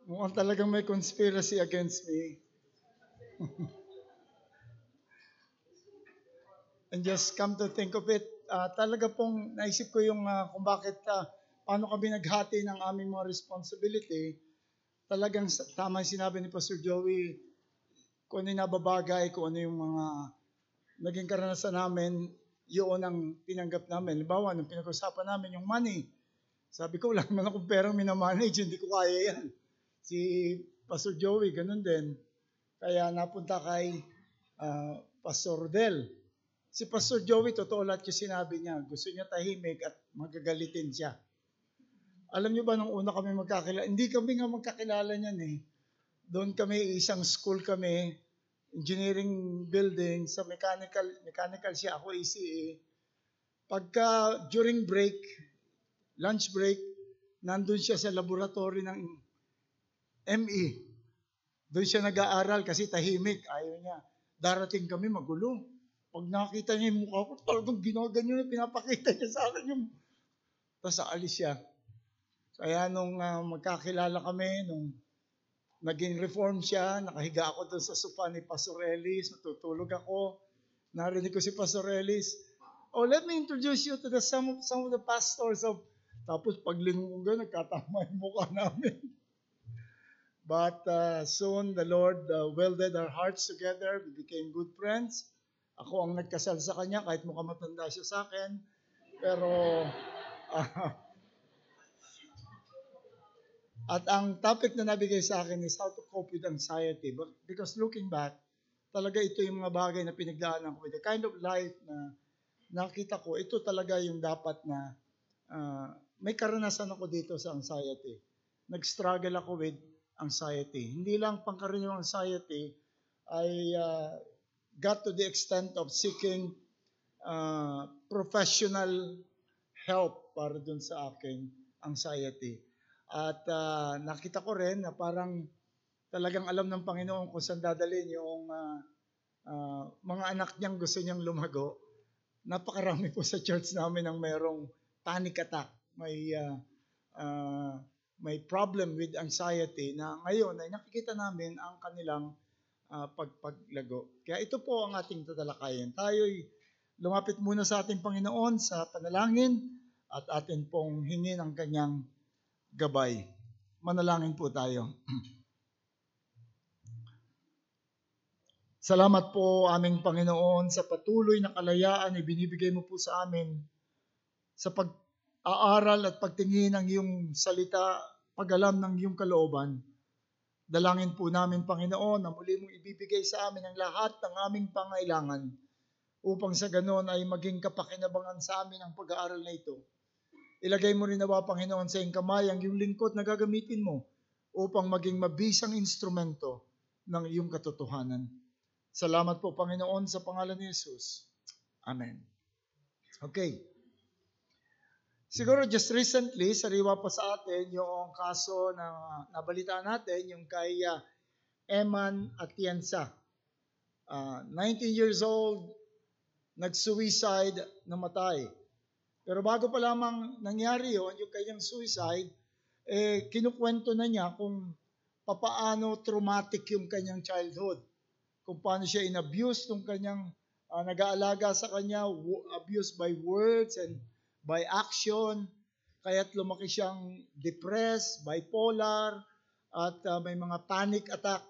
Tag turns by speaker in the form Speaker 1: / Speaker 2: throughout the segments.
Speaker 1: Mukhang talagang may conspiracy against me. And just come to think of it, talaga pong naisip ko yung kung bakit, paano kami naghati ng aming mga responsibility. Talagang tama yung sinabi ni Pastor Joey, kung ano yung nababagay, kung ano yung mga naging karanasan namin, yun ang tinanggap namin. Halimbawa, nung pinag-usapan namin yung money, sabi ko, wala naman akong perang minamanage, hindi ko kaya yan. Si Pastor Joey, ganun din. Kaya napunta kay Pastor Rodel. Si Pastor Joey, totoo lahat yung sinabi niya. Gusto niya tahimik at magagalitin siya. Alam niyo ba, nung una kami magkakilala, hindi kami nga magkakilala niyan eh. Doon kami, isang school kami, engineering building, sa mechanical siya, ako ECE. Pagka during break, lunch break, nandun siya sa laboratory ng ME. Doon siya nag-aaral kasi tahimik, ayaw niya. Darating kami, magulo. Pag nakita niya yung mukha ko, talagang ginaganyan na pinapakita niya sa akin yung... Tapos aalis siya. Kaya nung magkakilala kami, nung naging reform siya, nakahiga ako doon sa sofa ni Pastor Ellis, natutulog ako, narinig ko si Pastor Ellis, oh, let me introduce you to some of the pastors of... Tapos paglingon ko, nagkatama yung mukha namin. But soon, the Lord welded our hearts together. We became good friends. Ako ang nagkasal sa kanya, kahit mukhang matanda siya sa akin. Pero, at ang topic na nabigay sa akin is how to cope with anxiety. But because looking back, talaga ito yung mga bagay na pinagdaanan ko. The kind of life na nakita ko, ito talaga yung dapat na may karanasan ako dito sa anxiety. Nag-struggle ako with anxiety. Hindi lang pangkaraniwang anxiety, I got to the extent of seeking professional help para dun sa aking anxiety. At nakita ko rin na parang talagang alam ng Panginoon kung saan dadalhin yung mga anak niyang gusto niyang lumago. Napakarami po sa church namin ang mayroong panic attack. May problem with anxiety na ngayon ay nakikita namin ang kanilang pagpaglago. Kaya ito po ang ating tatalakayin. Tayo'y lumapit muna sa ating Panginoon sa panalangin at atin pong hingin ang kanyang gabay. Manalangin po tayo. Salamat po aming Panginoon sa patuloy na kalayaan na binibigay mo po sa amin sa pag-aaral at pagtingin ng iyong salita, pag-alam ng iyong kalooban. Dalangin po namin, Panginoon, na muli mong ibibigay sa amin ang lahat ng aming pangailangan upang sa ganon ay maging kapakinabangan sa amin ang pag-aaral na ito. Ilagay mo rin nawa, Panginoon, sa iyong kamay ang iyong lingkod na gagamitin mo upang maging mabisang instrumento ng iyong katotohanan. Salamat po, Panginoon, sa pangalan ni Jesus. Amen. Okay. Siguro just recently, sariwa pa sa atin yung kaso na nabalitaan natin, yung kay Eman Atienza. 19 years old, nag-suicide, namatay. Pero bago pa lamang nangyari yun, yung kanyang suicide, kinukwento na niya kung papaano traumatic yung kanyang childhood. Kung paano siya in-abuse nung kanyang nag-aalaga sa kanya, abused by words and by action, kaya't lumaki siyang depressed, bipolar, at may mga panic attack.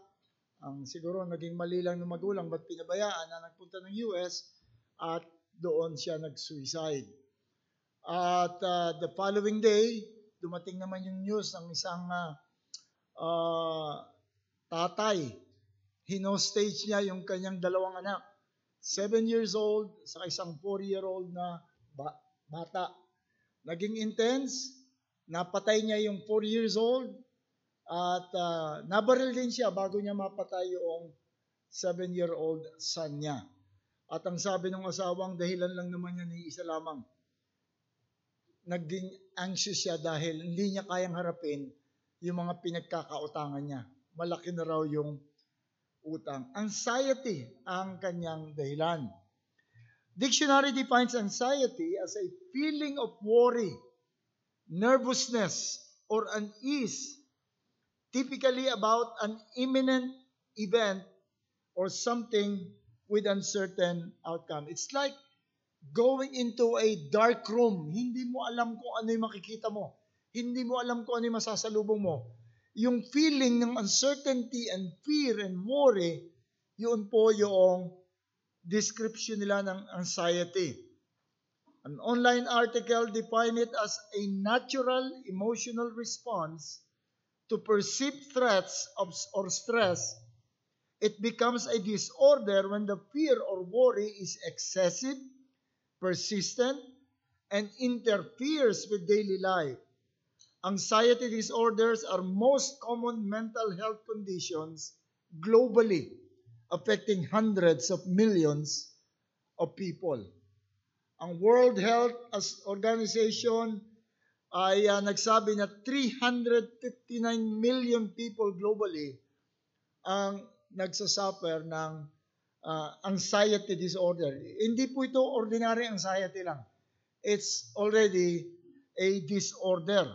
Speaker 1: Ang siguro naging mali lang ng magulang, ba't pinabayaan na nagpunta ng US at doon siya nag-suicide. At the following day, dumating naman yung news ng isang tatay. Hinostage niya yung kanyang dalawang anak. 7 years old sa isang 4-year-old na bata. Naging intense, napatay niya yung 4 years old at nabaril din siya bago niya mapatay yung 7-year-old son niya. At ang sabi ng asawang, dahilan lang naman niya ni isa lamang. Naging anxious siya dahil hindi niya kayang harapin yung mga pinagkakautangan niya. Malaki na raw yung utang. Anxiety ang kanyang dahilan. Dictionary defines anxiety as a feeling of worry, nervousness, or unease typically about an imminent event or something with uncertain outcome. It's like going into a dark room. Hindi mo alam kung ano yung makikita mo. Hindi mo alam kung ano yung masasalubong mo. Yung feeling ng uncertainty and fear and worry, yun po yung description nila ng anxiety. An online article defined it as a natural emotional response to perceived threats or stress. It becomes a disorder when the fear or worry is excessive, persistent, and interferes with daily life. Anxiety disorders are most common mental health conditions globally, affecting hundreds of millions of people. Ang World Health Organization ay nagsabi na 359 million people globally ang nagsasuffer ng anxiety disorder. Hindi po ito ordinary anxiety lang. It's already a disorder.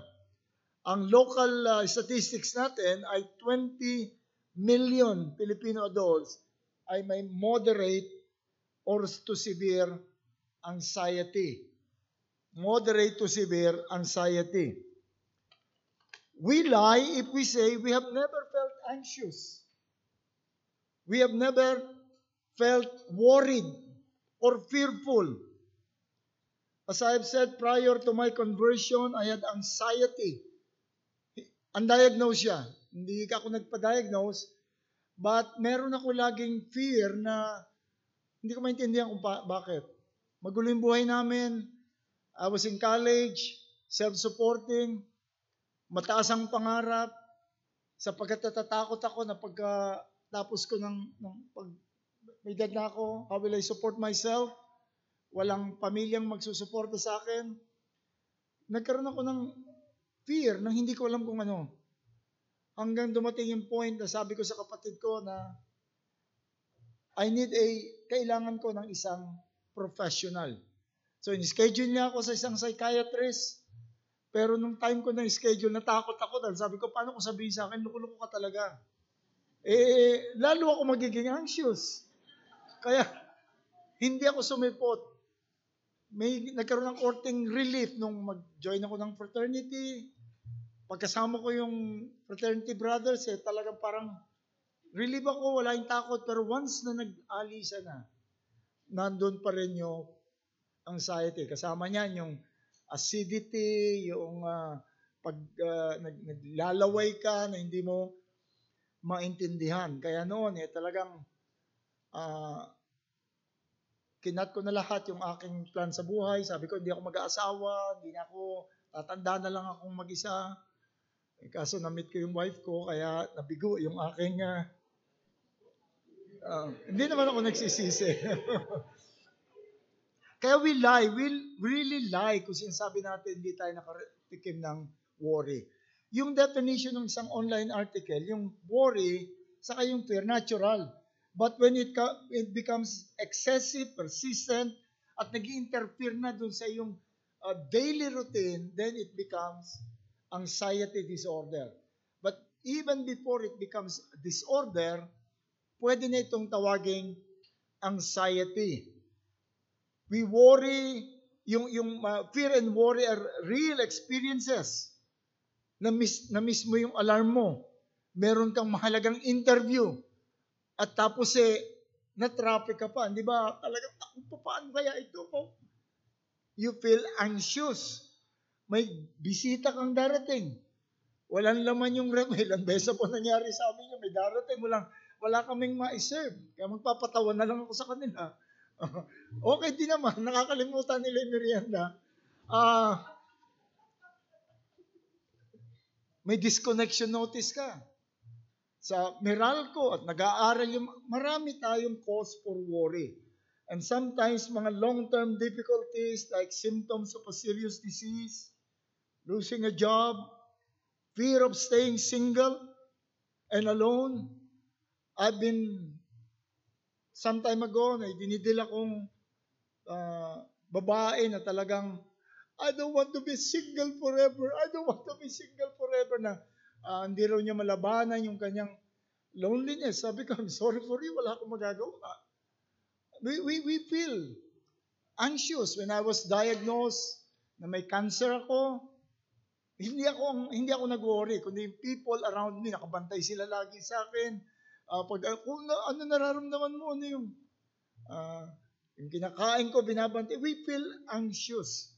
Speaker 1: Ang local statistics natin ay 20 million Filipino adults ay may moderate or to severe anxiety. Moderate to severe anxiety. We lie if we say we have never felt anxious. We have never felt worried or fearful. As I have said, prior to my conversion, I had anxiety. Undiagnosed siya. Hindi ako nagpa-diagnose, but meron ako laging fear na hindi ko maintindihan kung bakit. Magulo yung buhay namin. I was in college, self-supporting, mataas ang pangarap, sapagkat natatakot ako na pagkatapos ko pag may edad na ako, how will I support myself? Walang pamilyang magsusuporta sa akin. Nagkaroon ako ng fear na hindi ko alam kung ano. Hanggang dumating yung point na sabi ko sa kapatid ko na kailangan ko ng isang professional. So, in-schedule niya ako sa isang psychiatrist. Pero nung time ko na schedule, natakot ako dahil sabi ko, paano kung sabihin sa akin, loko-loko ka talaga. Lalo ako magiging anxious. Kaya, hindi ako sumipot. Nagkaroon ng courting relief nung mag-join ako ng fraternity. Pagkasama ko yung fraternity brothers, talagang parang relief ako, wala yung takot. Pero once na nag-alisa na, nandun pa rin yung anxiety. Kasama niyan yung acidity, yung pag naglalaway ka na hindi mo maintindihan. Kaya noon, talagang kinat ko na lahat yung aking plan sa buhay. Sabi ko, hindi ako mag-aasawa, hindi na ako, tatanda na lang akong mag-isa. Kaso na-meet ko yung wife ko, kaya nabigo yung aking, hindi naman ako nagsisisi. Kaya we really lie kung sinasabi natin hindi tayo nakatikim ng worry. Yung definition ng isang online article, yung worry, saka yung fear, natural. But when it becomes excessive, persistent, at nag-interfere na dun sa yung daily routine, then it becomes anxiety disorder. But even before it becomes disorder, pwede na itong tawaging anxiety. We worry, yung fear and worry are real experiences. Na-miss mo yung alarm mo. Meron kang mahalagang interview. At tapos na-traffic ka pa. Di ba? Talagang, paano kaya ito po? You feel anxious. May bisita kang darating. Walang laman yung rep. Ilang beses po nangyari sa amin yun. May darating. Wala kaming ma-serve. Kaya magpapatawa na lang ako sa kanila. Okay din naman. Nakakalimutan nila yung merienda. May disconnection notice ka. Sa Meralco at nag-aaral yung marami tayong cause for worry. And sometimes mga long-term difficulties like symptoms of a serious disease, losing a job, fear of staying single and alone. I've been some time ago na dinidil akong babae na talagang I don't want to be single forever. I don't want to be single forever na Hindi raw niya malabanan yung kanyang loneliness. Sabi ko, I'm sorry for you, wala akong magagawa. We feel anxious. When I was diagnosed na may cancer ako, hindi ako nag-worry, kundi yung people around me, nakabantay sila lagi sa akin. Ano nararamdaman mo? Ano yung kinakain ko, binabantay. We feel anxious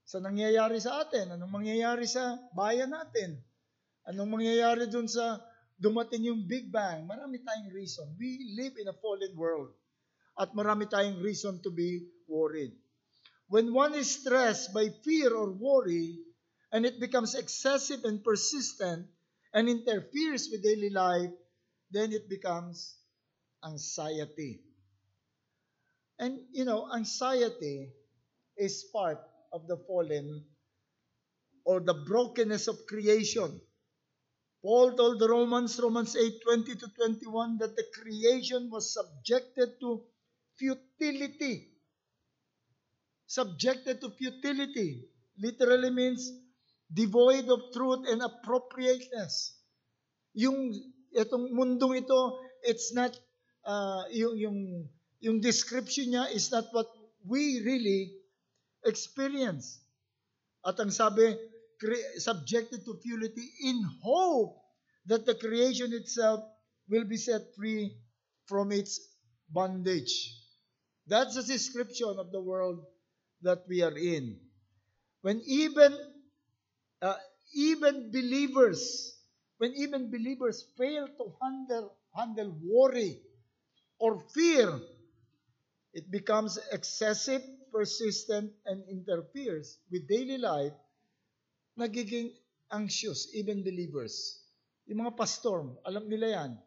Speaker 1: sa nangyayari sa atin. Anong mangyayari sa bayan natin? Anong mangyayari dun sa dumating yung Big Bang? Marami tayong reason. We live in a fallen world. At marami tayong reason to be worried. When one is stressed by fear or worry, and it becomes excessive and persistent and interferes with daily life, then it becomes anxiety. And, anxiety is part of the fallen or the brokenness of creation. Paul told the Romans 8:20-21, that the creation was subjected to futility. Subjected to futility literally means devoid of truth and appropriateness. Itong mundong ito, it's not, yung description niya is not what we really experience. At ang sabi, subjected to futility in hope that the creation itself will be set free from its bondage. That's the description of the world that we are in. When even believers fail to handle worry or fear, it becomes excessive, persistent, and interferes with daily life. Nagiging anxious, even believers. Yung mga pastor, alam nila yan,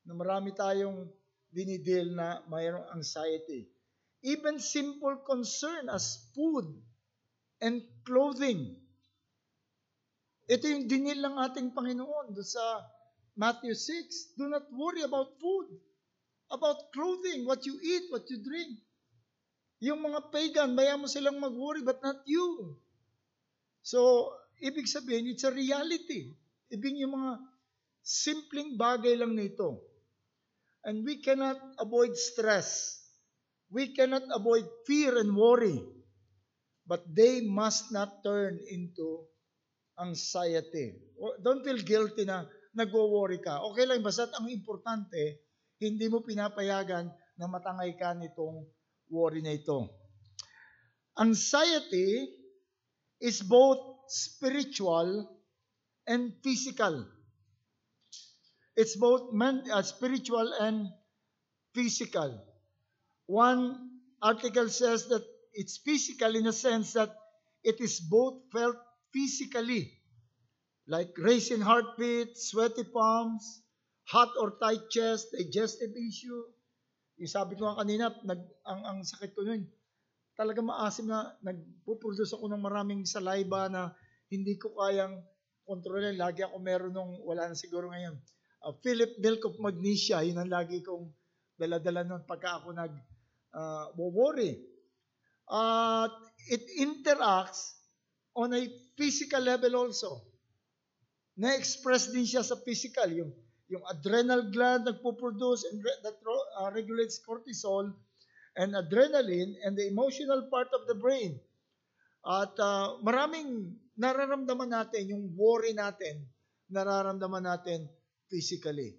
Speaker 1: na marami tayong dinidil na mayroong anxiety. Even simple concern as food and clothing. Ito yung dinil ng ating Panginoon doon sa Matthew 6. Do not worry about food, about clothing, what you eat, what you drink. Yung mga pagan, maya mo silang mag-worry, but not you. So, ibig sabihin, it's a reality. Ibig yung mga simpleng bagay lang nito. And we cannot avoid stress. We cannot avoid fear and worry. But they must not turn into anxiety. Don't feel guilty na nagwo-worry ka. Okay lang, basta ang importante, hindi mo pinapayagan na matangay ka nitong worry na ito. Anxiety is both spiritual and physical. It's both spiritual and physical. One article says that it's physical in a sense that it is both felt physically, like racing heartbeat, sweaty palms, hot or tight chest, digestive issue. Yung sabi ko nga kanina, ang sakit ko nun, talaga maasim na nagpuproduce ako ng maraming saliva na hindi ko kayang kontrolin. Lagi ako meron nung, wala na siguro ngayon, Philip Milk of Magnesia, yun ang lagi kong dala-dala nun pagka ako worry. It interacts on a physical level also. Na-express din siya sa physical. Yung adrenal gland nagpo-produce and that regulates cortisol and adrenaline and the emotional part of the brain. At maraming nararamdaman natin, yung worry natin, nararamdaman natin physically.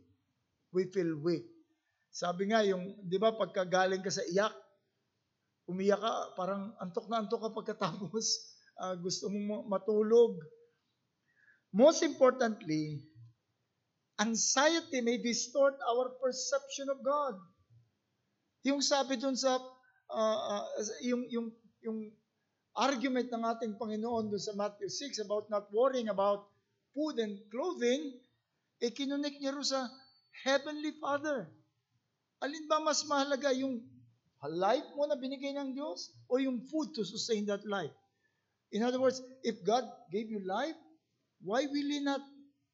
Speaker 1: We feel weak. Sabi nga, di ba, pagka galing ka sa iyak, umiyak ka, parang antok na antok ka pagkatapos, gusto mong matulog. Most importantly, anxiety may distort our perception of God. Yung sabi dun sa, yung argument ng ating Panginoon dun sa Matthew 6 about not worrying about food and clothing, kinunik niya rin sa Heavenly Father. Alin ba mas mahalaga, yung life mo na binigay ng Diyos o yung food to sustain that life? In other words, if God gave you life, why will He not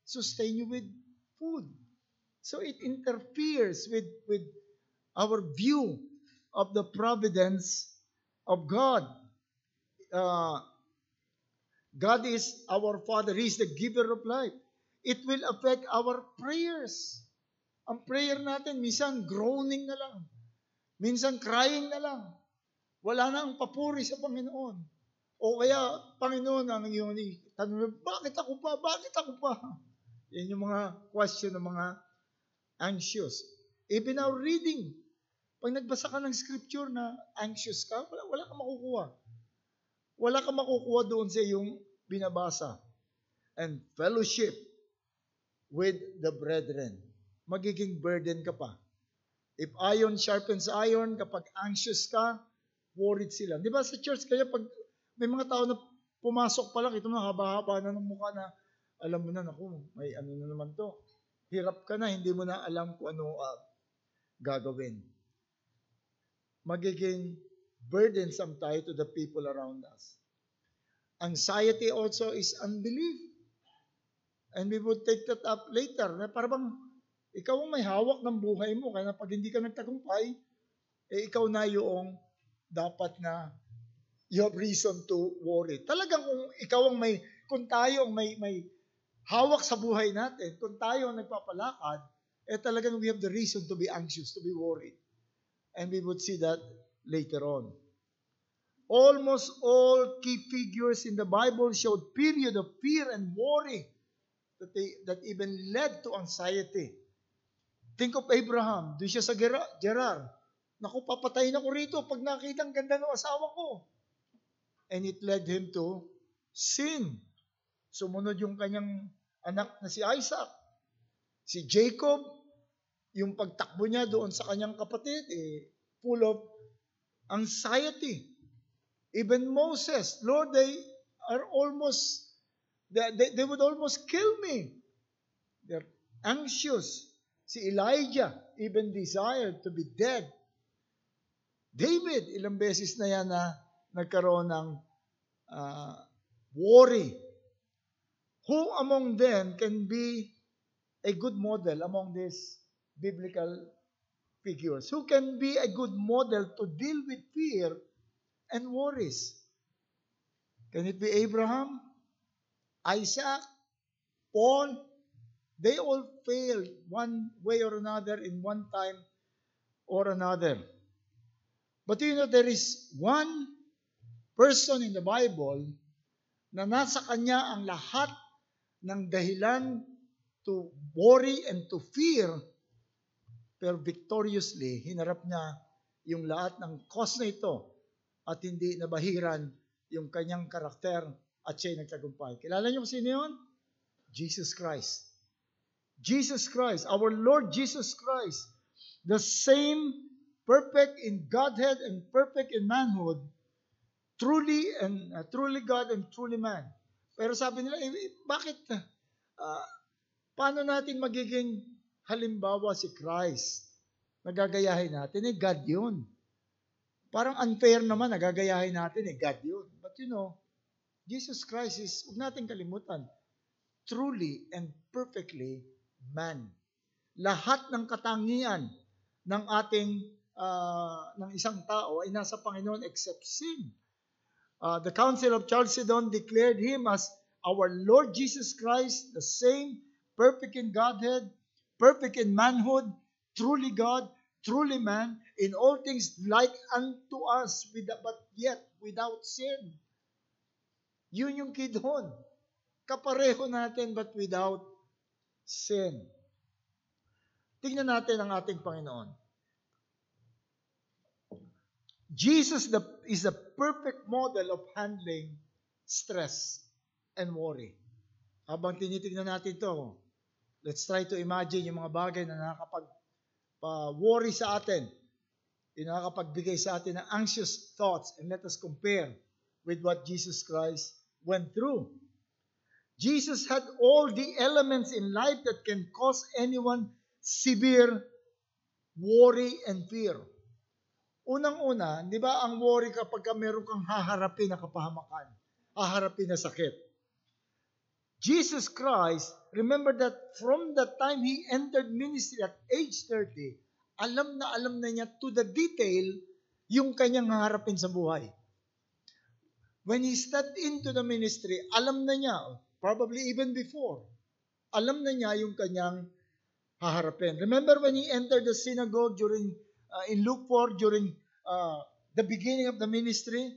Speaker 1: sustain you with food? So it interferes with our view of the providence of God. God is our Father. He is the giver of life. it will affect our prayers. Ang prayer natin, minsan groaning na lang. Minsan crying na lang. Wala na ang papuri sa Panginoon. O kaya, Panginoon, ang iyong tanong, bakit ako pa? Bakit ako pa? Yan yung mga question ng mga anxious. Even our reading, pag nagbasa ka ng scripture na anxious ka, wala kang makukuha. Wala kang makukuha doon sa iyong binabasa. And fellowship with the brethren. Magiging burden ka pa. If iron sharpens iron, kapag anxious ka, worried sila. Di ba sa church, kaya pag may mga tao na pumasok pa lang, ito na haba-haba na ng mukha na, alam mo na, naku, may ano na naman to. Hirap ka na, hindi mo na alam kung ano gagawin. Magiging burdensome tayo to the people around us. Anxiety also is unbelief. And we would take that up later. Na parang ikaw ang may hawak ng buhay mo. Kaya pag hindi ka nagtagumpay, ikaw na yung dapat na you have reason to worry. Talagang kung tayo ang may hawak sa buhay natin, kung tayo ang nagpapalakad, talagang we have the reason to be anxious, to be worried. And we would see that later on. Almost all key figures in the Bible showed period of fear and worry that even led to anxiety. Think of Abraham. Doon siya sa Gerar. Naku, papatayin ako rito pag nakita ang ganda ng asawa ko. And it led him to sin. Sumunod yung kanyang anak na si Isaac. Si Jacob, yung pagtakbo niya doon sa kanyang kapatid, full of anxiety. Even Moses, Lord, they would almost kill me. They're anxious. Si Elijah even desired to be dead. David, ilang beses na yan na nagkaroon ng worry. Who among them can be a good model among these biblical figures? Who can be a good model to deal with fear and worries? Can it be Abraham? Isaac? Paul? They all failed one way or another in one time or another. But there is one person in the Bible na nasa kanya ang lahat ng dahilan to worry and to fear, pero victoriously, hinarap niya yung lahat ng cause na ito at hindi nabahiran yung kanyang karakter at siya'y nagtagumpay. Kilala niyo kung sino yun? Jesus Christ. Jesus Christ, our Lord Jesus Christ, the same perfect in Godhead and perfect in manhood, truly God and truly man. Pero sabi nila, bakit? Paano natin magiging halimbawa si Christ? Nagagayahin natin, God yun. Parang unfair naman, nagagayahin natin, God yun. But Jesus Christ is, huwag natin kalimutan, truly and perfectly man. Lahat ng katangian ng ating ng isang tao ay nasa Panginoon except sin. The Council of Chalcedon declared him as our Lord Jesus Christ, the same, perfect in Godhead, perfect in manhood, truly God, truly man, in all things like unto us, but yet without sin. Yun yung key doon. Kapareho natin but without sin. Tingnan natin ang ating Panginoon. Jesus is the perfect model of handling stress and worry. Habang tinitingnan natin ito, let's try to imagine yung mga bagay na nakakapag-worry sa atin, yung nakakapagbigay sa atin ng anxious thoughts, and let us compare with what Jesus Christ went through. Jesus had all the elements in life that can cause anyone severe worry and fear. Unang-una, di ba ang worry kapag meron kang haharapin na kapahamakan, haharapin na sakit. Jesus Christ, remember that from the time He entered ministry at age 30, alam na niya to the detail yung kanyang haharapin sa buhay. When He stepped into the ministry, alam na niya, probably even before, Alam na niya yung kanyang haharapin. Remember when he entered the synagogue during, in Luke 4, during the beginning of the ministry?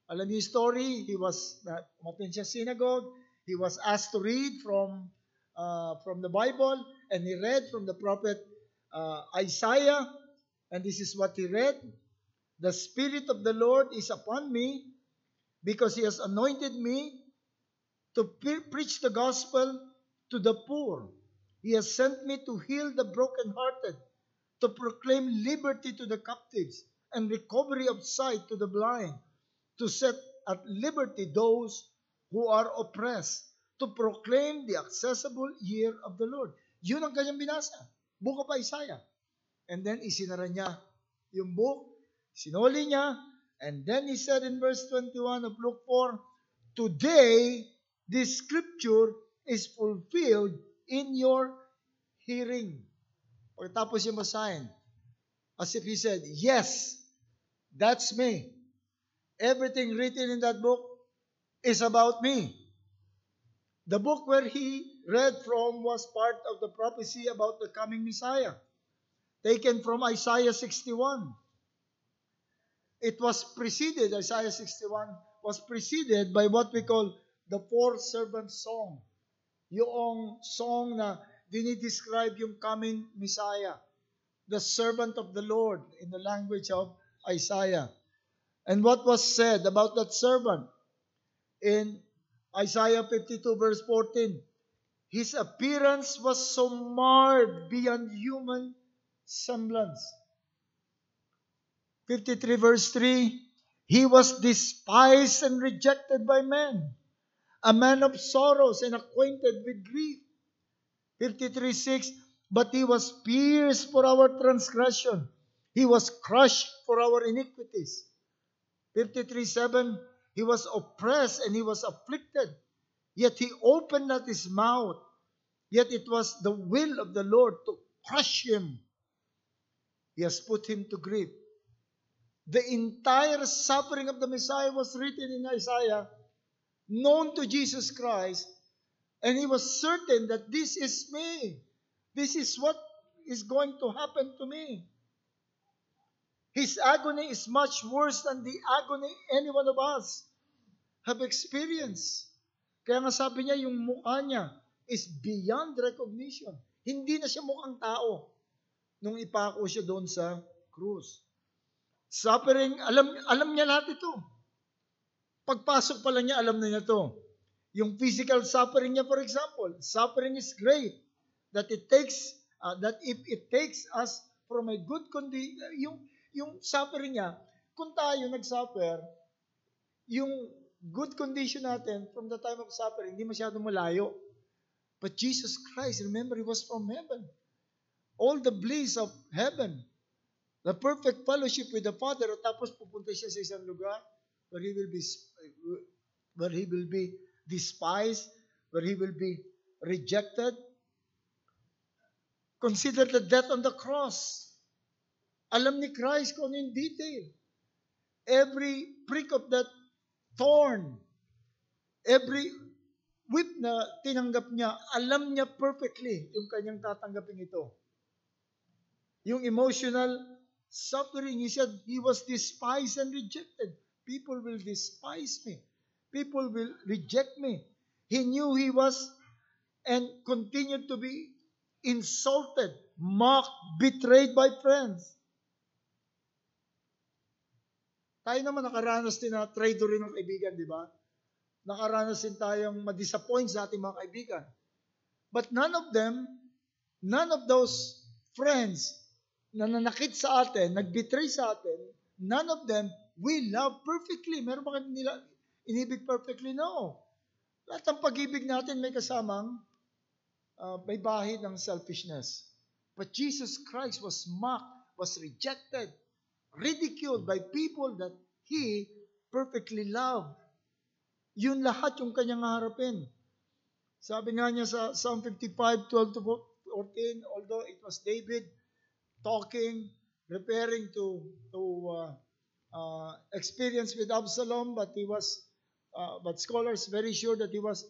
Speaker 1: Alam niyo yung story, he was, pumating siya synagogue, he was asked to read from the Bible, and he read from the prophet Isaiah, and this is what he read: "The Spirit of the Lord is upon me, because He has anointed me to preach the gospel to the poor. He has sent me to heal the brokenhearted, to proclaim liberty to the captives, and recovery of sight to the blind, to set at liberty those who are oppressed, to proclaim the accessible year of the Lord." Yun ang kanyang binasa. Book of Isaiah. And then isinara niya yung book, sinuli niya, and then he said in verse 21 of Luke 4, "Today, this scripture is fulfilled in your hearing." Pagkatapos yung basahin, as if he said, "Yes, that's me. Everything written in that book is about me." The book where he read from was part of the prophecy about the coming Messiah, taken from Isaiah 61. It was preceded, Isaiah 61 was preceded by what we call the four servant song. Yung song na dinidescribe yung coming Messiah, the servant of the Lord, in the language of Isaiah. And what was said about that servant? In Isaiah 52 verse 14, "His appearance was so marred beyond human semblance." 53 verse 3, "He was despised and rejected by men, a man of sorrows and acquainted with grief." 53:6, "But He was pierced for our transgression, He was crushed for our iniquities." 53:7, "He was oppressed and He was afflicted, yet He opened not His mouth. Yet it was the will of the Lord to crush Him. He has put Him to grief." The entire suffering of the Messiah was written in Isaiah, known to Jesus Christ, and he was certain that this is me. This is what is going to happen to me. His agony is much worse than the agony any one of us have experienced. Kaya nga sabi niya, yung mukha niya is beyond recognition. Hindi na siya mukhang tao nung ipako siya doon sa krus. Suffering, alam niya lahat ito. Pagpasok pa lang niya, alam na niya ito. Yung physical suffering niya, for example, suffering is great. That if it takes us from a good condition, yung suffering niya, kung tayo nag-suffer, yung good condition natin from the time of suffering, hindi masyadong malayo. But Jesus Christ, remember, He was from heaven. All the bliss of heaven, the perfect fellowship with the Father, at tapos pupunta siya sa isang lugar where He will be despised, where He will be rejected. Consider the death on the cross. Alam ni Christ kung ano yung detail. Every prick of that thorn, every whip na tinanggap niya, alam niya perfectly yung kanyang tatanggapin ito. Yung emotional suffering, He said, He was despised and rejected. People will despise me. People will reject me. He knew He was and continued to be insulted, mocked, betrayed by friends. Tayo naman nakaranas din na traitor rin ng kaibigan, di ba? Nakaranas din tayong ma-disappoint sa ating mga kaibigan. But none of those friends na nanakit sa atin, nagbetray sa atin, none of them we love perfectly. Meron ba nila inibig perfectly? No. Lahat ng pag-ibig natin may kasamang may bahid ng selfishness. But Jesus Christ was mocked, was rejected, ridiculed by people that He perfectly loved. Yun lahat yung kanyang harapin. Sabi nga niya sa Psalm 55, 12-14, although it was David talking, referring to experience with Absalom, but scholars very sure that he was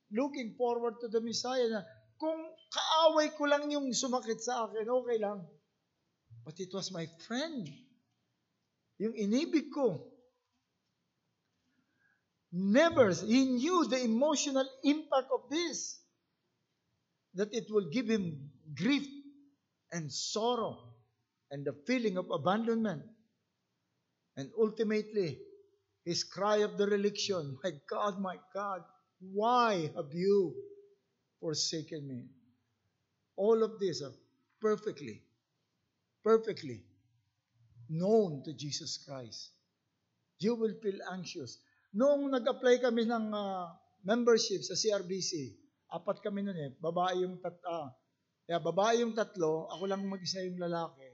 Speaker 1: looking forward to the Messiah. Na Kung kaaway ko lang yung sumakit sa akin, okay lang. But it was my friend. Yung inibig ko. Never, he knew the emotional impact of this. That it will give him grief and sorrow and the feeling of abandonment. And ultimately, his cry of dereliction, my God, why have you forsaken me? All of these are perfectly known to Jesus Christ. You will feel anxious. Noong nag-apply kami ng membership sa CRBC, 4 kami noon eh, babae yung tatlo, ako lang mag-isa yung lalaki.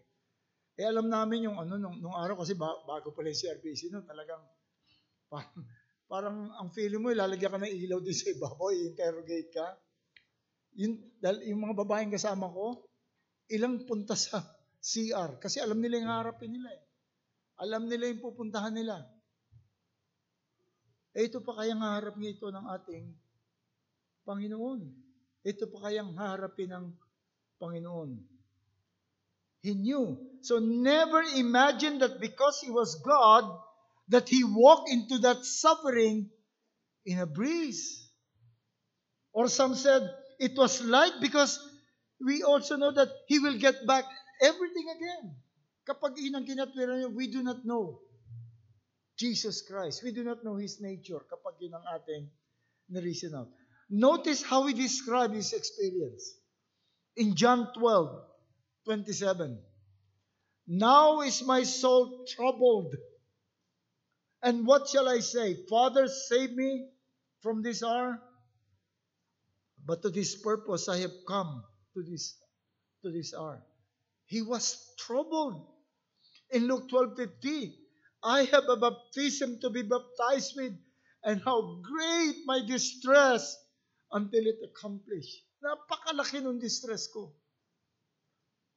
Speaker 1: Eh alam namin yung nung araw kasi bago pala yung CRBC noon, talagang parang ang feeling mo, ilalagyan ka ng ilaw din sa ibabaw, i-interrogate ka. Yung mga babaeng kasama ko, ilang punta sa CR. Kasi alam nila yung harapin nila eh. Alam nila yung pupuntahan nila. Eh ito pa kayang haharap niya ito ng ating Panginoon. Ito pa kayang haharapin ng Panginoon. He knew. So never imagine that because He was God, that He walked into that suffering in a breeze. Or some said, it was light because we also know that He will get back everything again. Kapag inang kinatwiran niya, we do not know Jesus Christ. We do not know His nature kapag yun ang ating na-reason out. Notice how He described His experience. In John 12:27, now is my soul troubled. And what shall I say? Father, save me from this hour. But to this purpose I have come to this hour. He was troubled. In Luke 12:50, I have a baptism to be baptized with, and how great my distress until it accomplished. Napakalaki ng distress ko.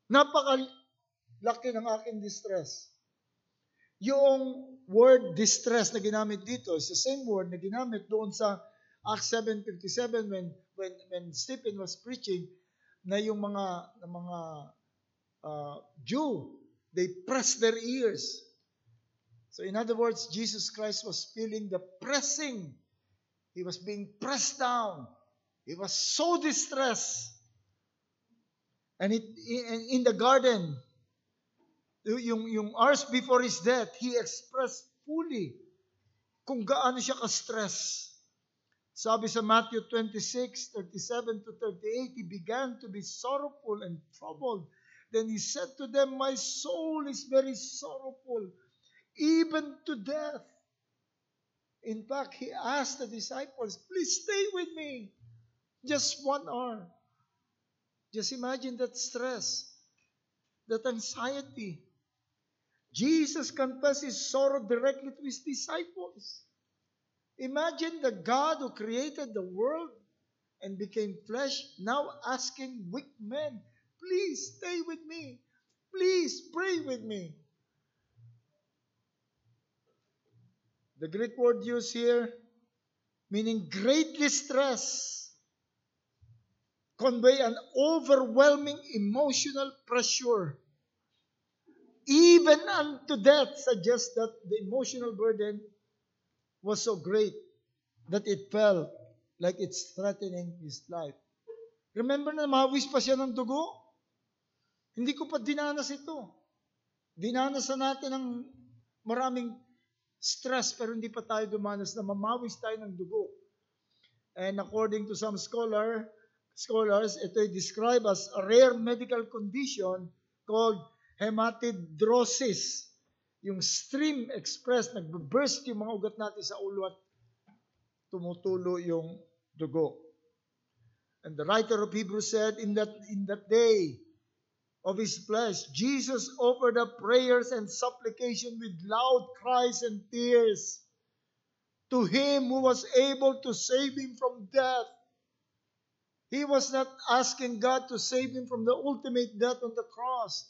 Speaker 1: Napakalaki ng aking distress. Yung word distress na ginamit dito is the same word na ginamit doon sa Acts 7:57 when Stephen was preaching, na yung mga Jew, they pressed their ears. So in other words, Jesus Christ was feeling the pressing. He was being pressed down. He was so distressed. And in the garden, yung hours before his death, he expressed fully kung gaano siya ka-stress. Sabi sa Matthew 26:37-38, he began to be sorrowful and troubled. Then he said to them, my soul is very sorrowful, even to death. In fact, he asked the disciples, please stay with me. Just 1 hour. Just imagine that stress, that anxiety. Jesus confessed his sorrow directly to his disciples. Imagine the God who created the world and became flesh, now asking weak men, please stay with me. Please pray with me. The Greek word used here, meaning great distress, convey an overwhelming emotional pressure. Even unto death suggests that the emotional burden was so great that it felt like it's threatening his life. Remember na mawis pa siya ng dugo? Hindi ko pa dinanas ito. Dinanasan natin ng maraming stress pero hindi pa tayo dumanas na mamawis tayo ng dugo. And according to some scholars, ito ay described as a rare medical condition called hematidrosis. Yung stream express, nagbe-burst yung mga ugat natin sa ulo at tumutulo yung dugo. And the writer of Hebrews said, in that day of his flesh, Jesus offered up prayers and supplication with loud cries and tears to him who was able to save him from death. He was not asking God to save him from the ultimate death on the cross.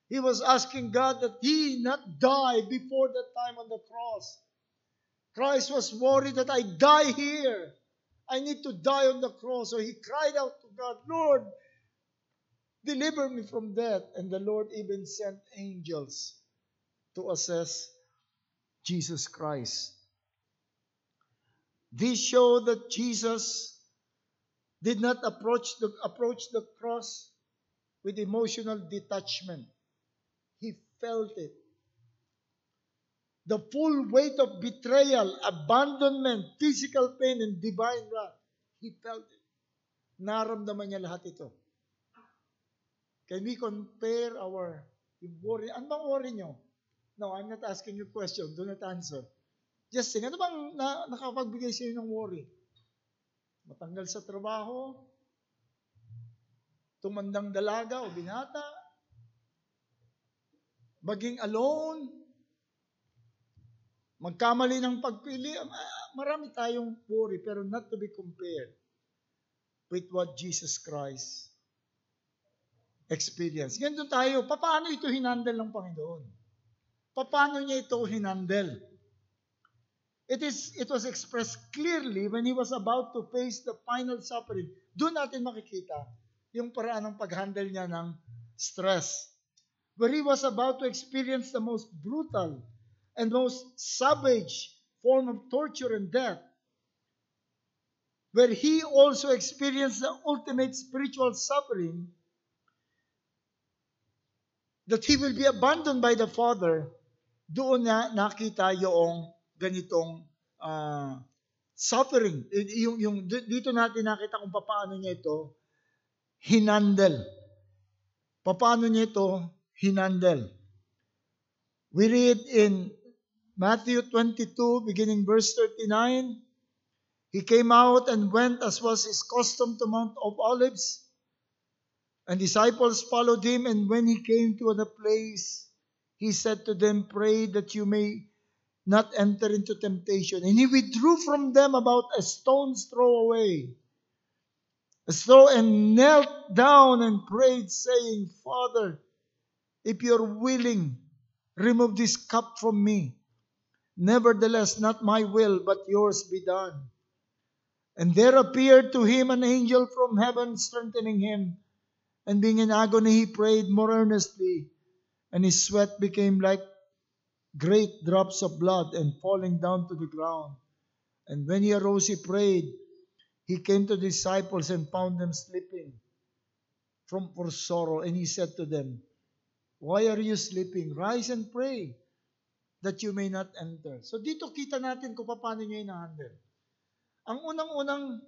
Speaker 1: He was asking God that he not die before that time on the cross. Christ was worried that I die here. I need to die on the cross. So he cried out to God, Lord, deliver me from death. And the Lord even sent angels to assess Jesus Christ. This show that Jesus did not approach the cross with emotional detachment. He felt it. The full weight of betrayal, abandonment, physical pain, and divine wrath. He felt it. Naramdaman niya lahat ito. Can we compare our worry? Ano bang worry nyo? No, I'm not asking you a question. Do not answer. Just think, ano bang nakapagbigay sa inyo ng worry? Matanggal sa trabaho? Tumandang dalaga o binata? Maging alone? Magkamali ng pagpili? Marami tayong worry, pero not to be compared with what Jesus Christ experienced. Ganito tayo, paano ito hinandle ng Panginoon? Paano niya ito hinandle? It was expressed clearly when he was about to face the final suffering. Doon natin makikita yung paraan ng pag-handle niya ng stress. Where he was about to experience the most brutal and most savage form of torture and death. Where he also experienced the ultimate spiritual suffering, that he will be abandoned by the Father, doon na nakita yung ganitong suffering. Dito natin nakita kung paano niya ito hinandle. Paano niya ito hinandle. We read in Matthew 22, beginning verse 39, he came out and went as was his custom to Mount of Olives, and disciples followed him, and when he came to the place, he said to them, pray that you may not enter into temptation. And he withdrew from them about a stone's throw away, and knelt down and prayed, saying, Father, if you're willing, remove this cup from me. Nevertheless, not my will, but yours be done. And there appeared to him an angel from heaven, strengthening him. And being in agony, he prayed more earnestly, and his sweat became like great drops of blood and falling down to the ground. And when he arose, he prayed. He came to the disciples and found them sleeping for sorrow. And he said to them, why are you sleeping? Rise and pray, that you may not enter. So dito kita natin kung paano niya ina-handle. Ang unang-unang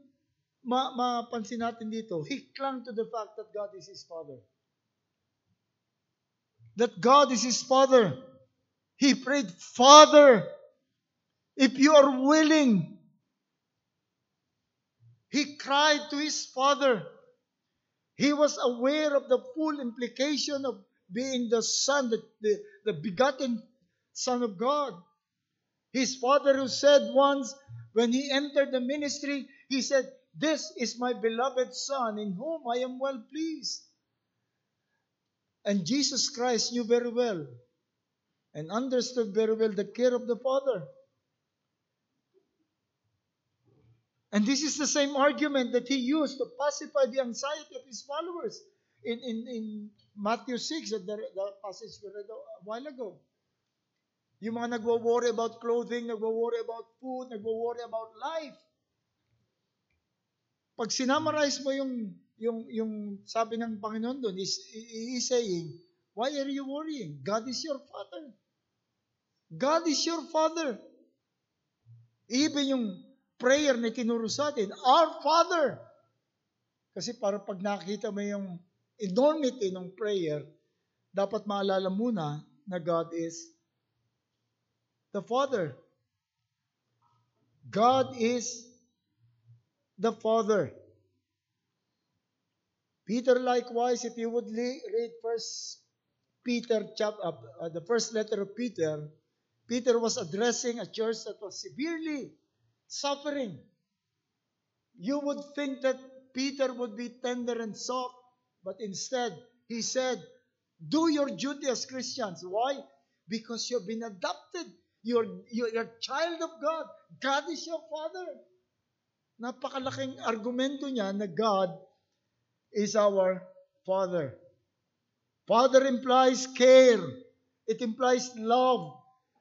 Speaker 1: mapansin natin dito, he clung to the fact that God is his Father. That God is his Father. He prayed, Father, if you are willing. He cried to his Father. He was aware of the full implication of being the Son, the begotten Son of God. His Father who said once, when he entered the ministry, he said, this is my beloved Son, in whom I am well pleased. And Jesus Christ knew very well and understood very well the care of the Father. And this is the same argument that he used to pacify the anxiety of his followers in Matthew 6, the passage we read a while ago. Yung mga nagwo-worry about clothing, nagwo-worry about food, nagwo-worry about life. Pag sinamarize mo yung sabi ng Panginoon doon, is saying, why are you worrying? God is your Father. God is your Father. Even yung prayer na tinuro sa atin, Our Father. Kasi para pag nakita mo yung enormity ng prayer, dapat maalala muna na God is the Father. God is the Father. Peter likewise, if you would read Peter, the first letter of Peter, Peter was addressing a church that was severely suffering. You would think that Peter would be tender and soft, but instead, he said, do your duty as Christians. Why? Because you've been adopted. You're a child of God. God is your Father. Napakalaking argumento niya na God is our Father. Father implies care. It implies love.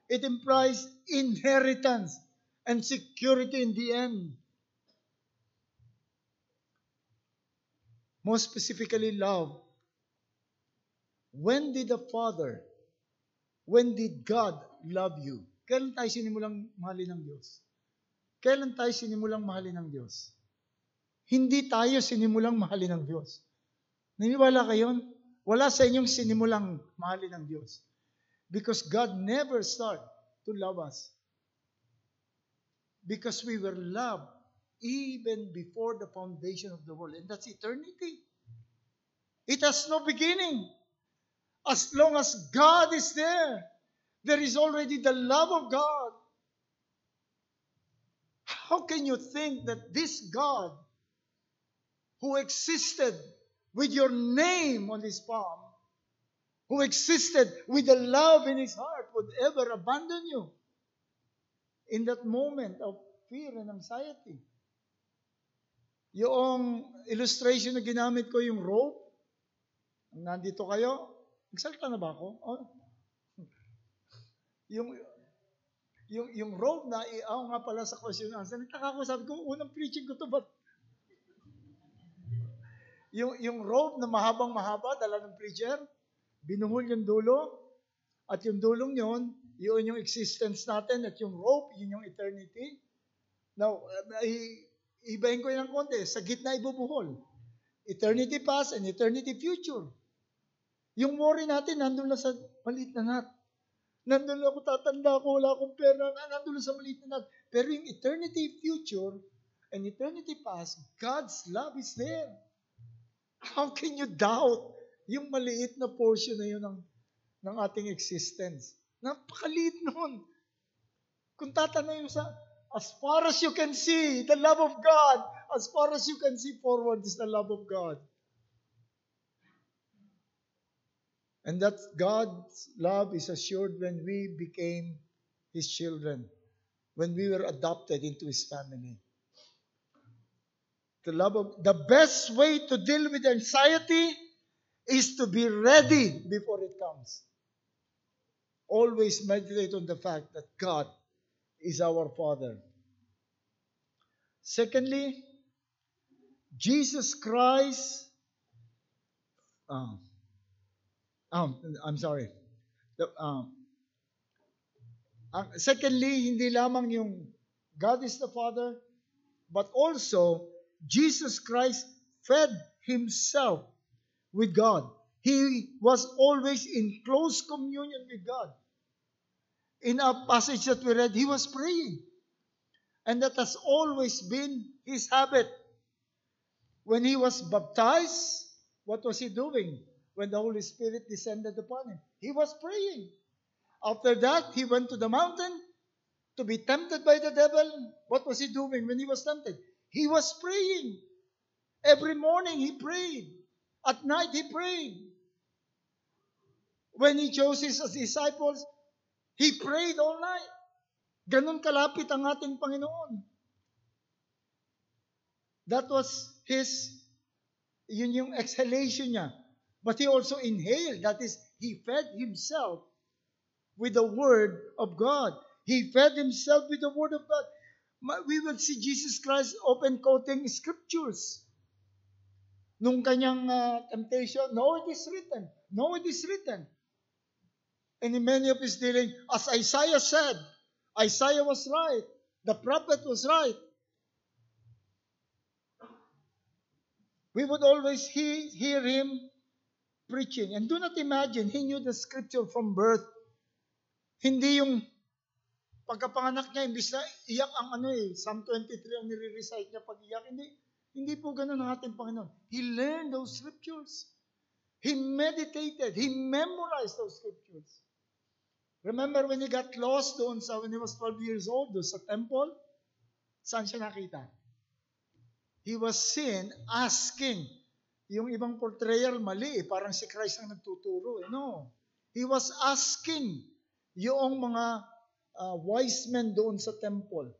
Speaker 1: It implies inheritance and security in the end. Most specifically, love. When did God love you? Kailan tayo sinimulang mahalin ng Diyos? Kailan tayo sinimulang mahalin ng Diyos? Hindi tayo sinimulang mahalin ng Diyos. Naniwala kayo? Wala sa inyong sinimulang mahalin ng Diyos. Because God never started to love us. Because we were loved even before the foundation of the world. And that's eternity. It has no beginning. As long as God is there is already the love of God. How can you think that this God who existed with your name on his palm, who existed with the love in his heart, would ever abandon you in that moment of fear and anxiety? Yung illustration na ginamit ko, yung rope, nandito kayo, nagsalita na ba ako? Oh. Yung rope na, nga pala sa question answer, nagtaka ko, sabi ko, unang preaching ko to, but yung rope na mahabang-mahaba, dala ng preacher, binuhol yung dulo, at yung dulong yun yung existence natin, at yung rope, yun yung eternity. Now, ibahin ko yun ng konti, sa gitna ibubuhol. Eternity past and eternity future. Yung worry natin, nandun lang sa maliit na knot. Nandun lang ako, tatanda ako, wala akong pera, nandun lang sa maliit na knot. Pero yung eternity future and eternity past, God's love is there. How can you doubt yung maliit na portion na yun ng ating existence? Napakaliit nun. Kung tatanungin mo sa, as far as you can see, the love of God, as far as you can see forward is the love of God. And that God's love is assured when we became His children, when we were adopted into His family. The best way to deal with anxiety is to be ready before it comes. Always meditate on the fact that God is our Father. Secondly, Jesus Christ, secondly, hindi lamang yung God is the Father, but also Jesus Christ fed Himself with God. He was always in close communion with God. In a passage that we read, He was praying. And that has always been His habit. When He was baptized, what was He doing? When the Holy Spirit descended upon Him, He was praying. After that, He went to the mountain to be tempted by the devil. What was He doing when He was tempted? He was praying. Every morning He prayed. At night He prayed. When He chose His disciples, He prayed all night. Ganun kalapit ang ating Panginoon. That was yun yung exhalation niya. But He also inhaled. That is, He fed Himself with the Word of God. He fed Himself with the Word of God. We will see Jesus Christ often quoting scriptures. Nung kanyang temptation, no, it is written. No, it is written. And in many of His dealing, as Isaiah said, Isaiah was right. The prophet was right. We would always hear Him preaching. And do not imagine, He knew the scripture from birth. Hindi yung pagkapanganak niya, imbis na iyak ang Psalm 23 ang nire-recite niya pag iyak. Hindi po ganun ang ating Panginoon. He learned those scriptures. He meditated. He memorized those scriptures. Remember when He got lost doon when He was 12 years old, doon sa temple? Saan siya nakita? He was seen asking. Yung ibang portrayal mali, parang si Christ ang nagtuturo. No. He was asking yung mga wise men doon sa temple.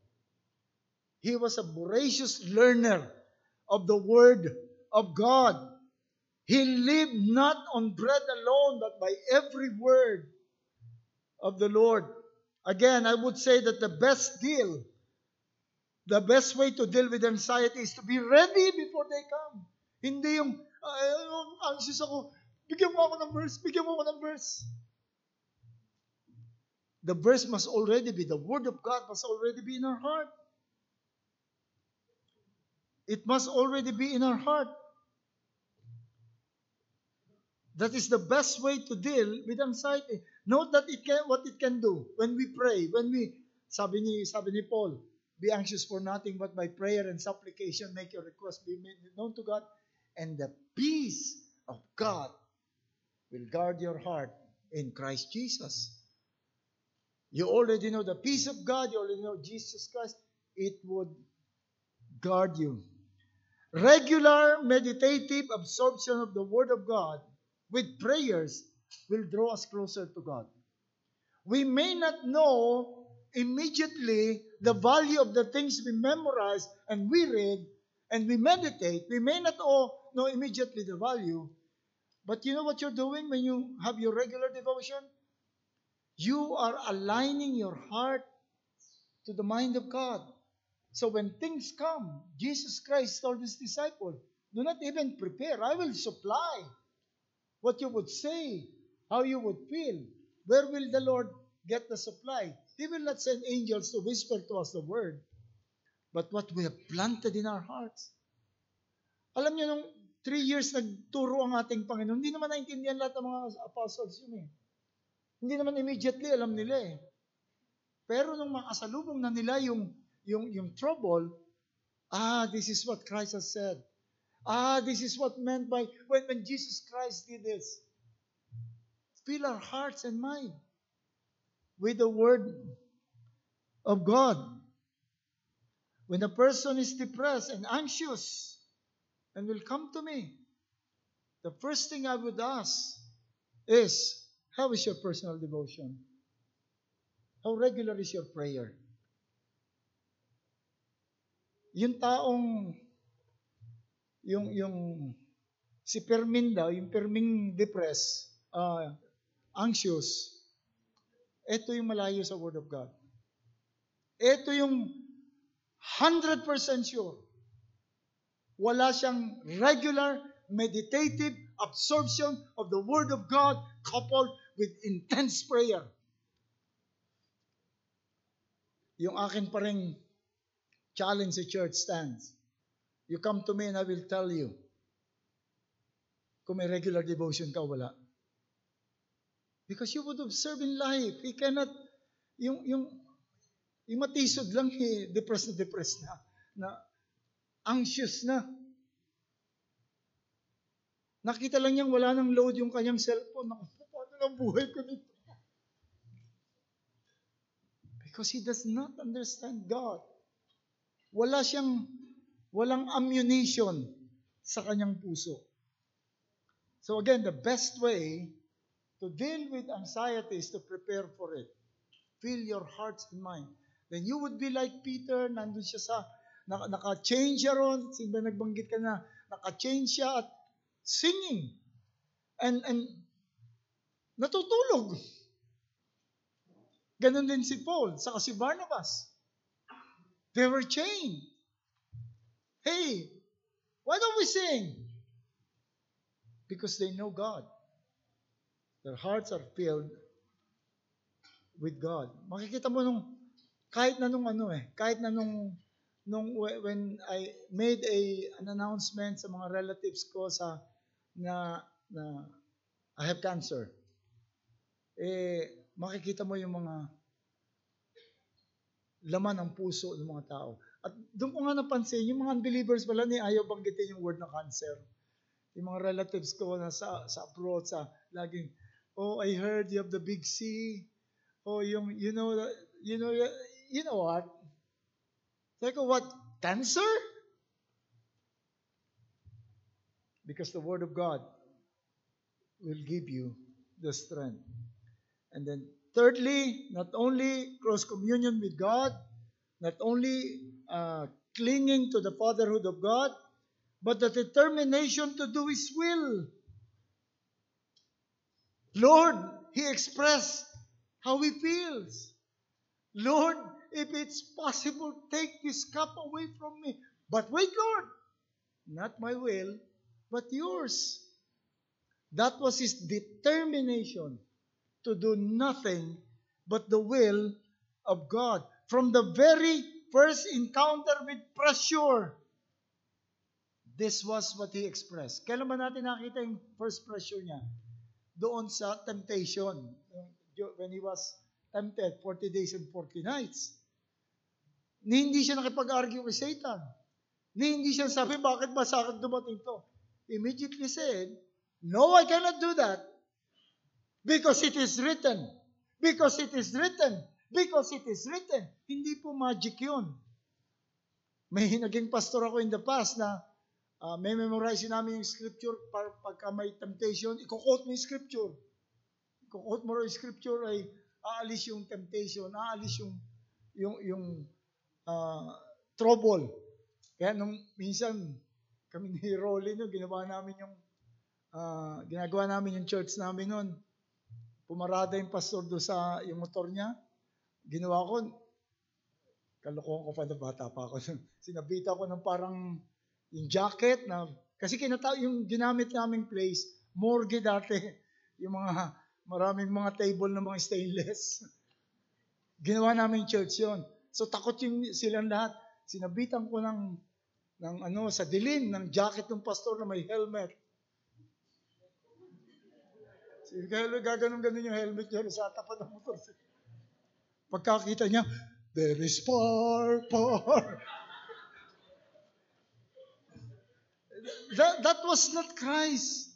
Speaker 1: He was a voracious learner of the Word of God. He lived not on bread alone, but by every word of the Lord. Again, I would say that the best way to deal with anxiety is to be ready before they come. Hindi yung, anxious ako, bigyan mo ako ng verse. The verse must already be, the Word of God must already be in our heart. It must already be in our heart. That is the best way to deal with anxiety. Note that what it can do when we pray, sabi ni Paul, be anxious for nothing but by prayer and supplication, make your request be made known to God, and the peace of God will guard your heart in Christ Jesus. You already know the peace of God, you already know Jesus Christ, it would guard you. Regular meditative absorption of the Word of God with prayers will draw us closer to God. We may not know immediately the value of the things we memorize and we read and we meditate. We may not know immediately the value. But you know what you're doing when you have your regular devotion? You are aligning your heart to the mind of God. So when things come, Jesus Christ told his disciples, do not even prepare. I will supply what you would say, how you would feel. Where will the Lord get the supply? He will not send angels to whisper to us the word, but what we have planted in our hearts. Alam niyo, nung 3 years nagturo ang ating Panginoon, hindi naman naintindihan lahat ng mga apostles yun eh. Hindi naman immediately alam nila eh. Pero nung makasalubong na nila yung trouble, this is what Christ has said. This is what meant by when Jesus Christ did this. Fill our hearts and mind with the Word of God. When a person is depressed and anxious and will come to me, the first thing I would ask is, how is your personal devotion? How regular is your prayer? Yung taong yung si Fermin daw, yung Ferming depressed, anxious, ito yung malayo sa Word of God. Ito yung 100% sure. Wala siyang regular, meditative absorption of the Word of God coupled with intense prayer. Yung akin pa ring challenge sa church stands. You come to me and I will tell you kung may regular devotion ka o wala. Because you would observe in life, he cannot, yung matisod lang, depressed na anxious na. Nakita lang niyang wala nang load yung kanyang cellphone. Naku, paano lang buhay ko nito? Because he does not understand God. Walang ammunition sa kanyang puso. So again, the best way to deal with anxiety is to prepare for it. Fill your hearts and mind. Then you would be like Peter, nandun siya sa, naka-change siya ron, simba nagbanggit ka na, naka-change siya at singing. And natutulog. Ganon din si Paul, saka si Barnabas. They were chained. Hey, why don't we sing? Because they know God. Their hearts are filled with God. Makikita mo kahit na nung when I made an announcement sa mga relatives ko na I have cancer. Makikita mo yung mga laman ng puso ng mga tao. At doon ko nga napansin, yung mga unbelievers pala ayaw banggitin yung word na cancer. Yung mga relatives ko na sa abroad, laging, I heard you have the big C. You know what? Like, what? Cancer? Because the Word of God will give you the strength. And then, thirdly, not only close communion with God, not only clinging to the fatherhood of God, but the determination to do His will. Lord, he expressed how he feels. Lord, if it's possible, take this cup away from me. But wait, Lord, not my will, but yours. That was his determination to do nothing but the will of God. From the very first encounter with pressure, this was what he expressed. Kailan ba natin nakita yung first pressure niya? Doon sa temptation. When he was tempted 40 days and 40 nights. Hindi siya nakipag-argue with Satan. Hindi siya sabi, bakit ba sa akin dumating to? Immediately said, no, I cannot do that. Because it is written. Because it is written. Because it is written. Hindi po magic yun. May naging pastor ako in the past na may memorize namin yung scripture pagka may temptation, i-quote mo yung scripture. I-quote mo yung scripture ay aalis yung temptation, aalis yung trouble. Kaya nung minsan kami ni Rolly no, ginagawa namin yung church namin noon. Pumarada yung pastor do sa yung motor niya. Ginawa ko, kalokohan ko pa na bata pa ako. Sinabita ko ng parang yung jacket na, kasi yung ginamit naming place, morgue dati, yung maraming mga table na mga stainless. Ginawa namin church yon. So takot silang lahat. Sinabitan ko sa dilim, ng jacket ng pastor na may helmet. Gaganon-ganon yung helmet niya sa tapat ng motor. Pagkakita niya, there is power. That was not Christ.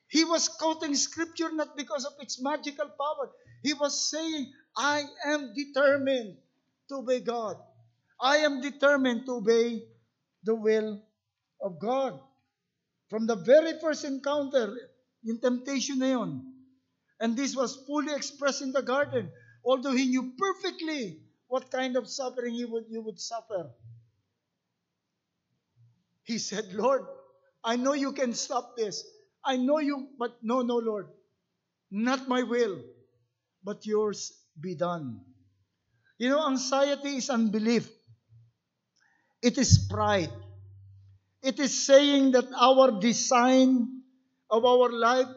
Speaker 1: He was quoting scripture not because of its magical power. He was saying, I am determined to obey God. I am determined to obey the will of God. From the very first encounter, yung temptation na yun. And this was fully expressed in the garden. Although he knew perfectly what kind of suffering you would suffer. He said, Lord, I know you can stop this. I know you, but no, Lord. Not my will, but yours be done. You know, anxiety is unbelief. It is pride. It is saying that our design of our life,